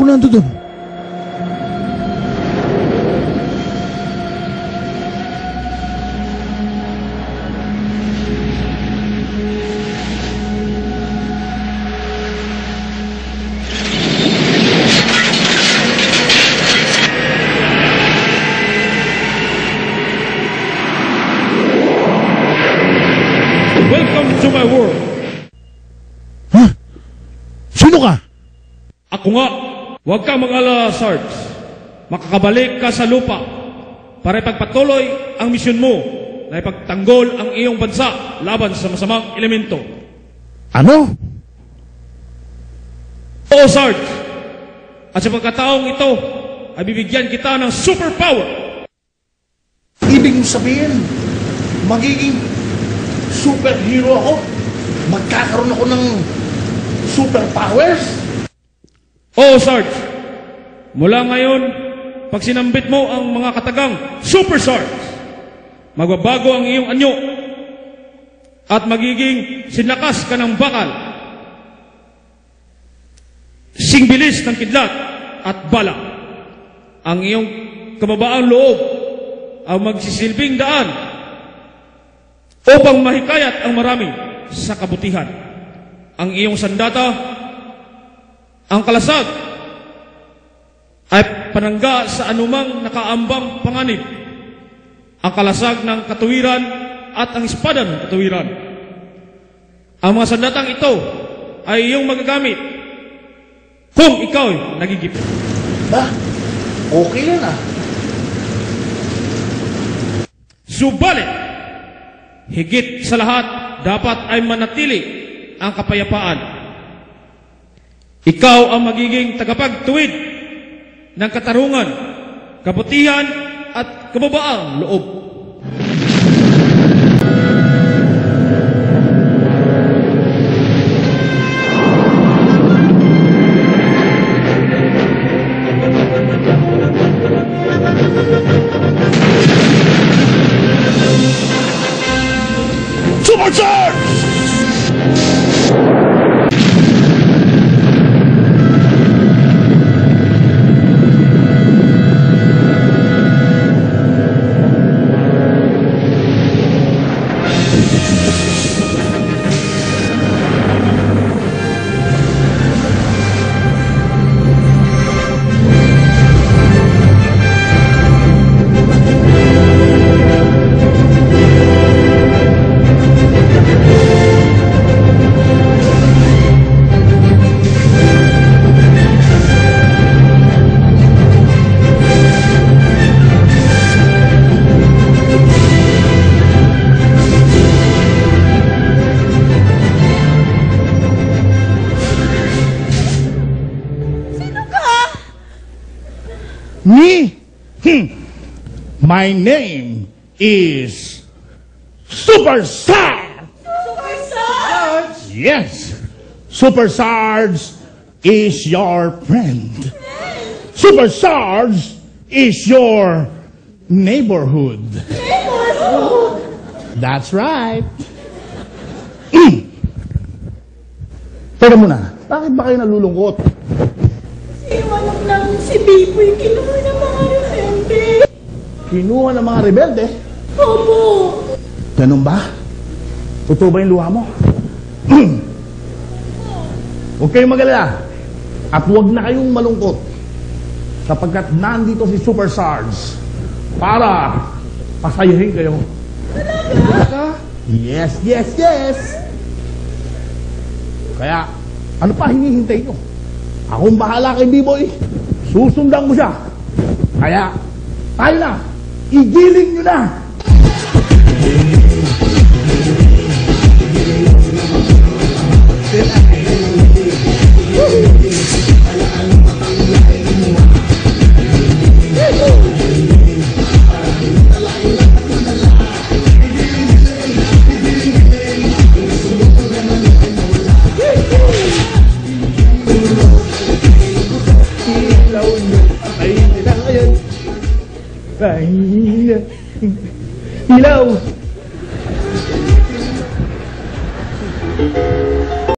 nando doon? Welcome to my world. Ha? Sino ka? Ako nga, huwag kang mag-alala, Sarge. Makakabalik ka sa lupa para ipagpatuloy ang misyon mo na ipagtanggol ang iyong bansa laban sa masamang elemento. Ano? Oo, Sarge. At sa pagkataong ito, ay bibigyan kita ng superpower. Ibig sabihin, magiging superhero ako? Magkakaroon ako ng superpowers? Oo, Sarge. Mula ngayon, pag sinambit mo ang mga katagang Super Sarge, magbabago ang iyong anyo at magiging sinakas ka ng bakal, singbilis ng kidlat at bala. Ang iyong kababaang loob ang magsisilbing daan upang mahikayat ang marami sa kabutihan. Ang iyong sandata, ang kalasag, ay panangga sa anumang nakaambang panganib. Ang kalasag ng katuwiran at ang espada ng katuwiran. Ang mga sandatang ito ay iyong magagamit kung ikaw ay nagigipit. Ba? Okay yan ah. Subalit, higit sa lahat, dapat ay manatili ang kapayapaan. Ikaw ang magiging tagapagtuwid ng katarungan, kabutihan at kababaang loob. Super Sarge! Me? My name is Super Sarge! Super Sarge? Yes, Super Sarge is your friend. Super Sarge is your neighborhood. Neighborhood? That's right. Teka muna, bakit ba kayo nalulungkot? Iwanan lang si Biboy, kinuha ng mga rebelde. Kinuha ng mga rebelde? Opo. Ganun ba? Totoo ba yung luha mo? Huwag kayong magalala. At huwag na kayong malungkot. Sapagkat nandito si Super Sarge para pasayahin kayo. Talaga? Yes, yes, yes! Kaya, ano pa hinihintay nyo? Akong bahala kay B-Boy. Susundan ko siya. Kaya, tayo na! Igiling nyo na! Ilaw!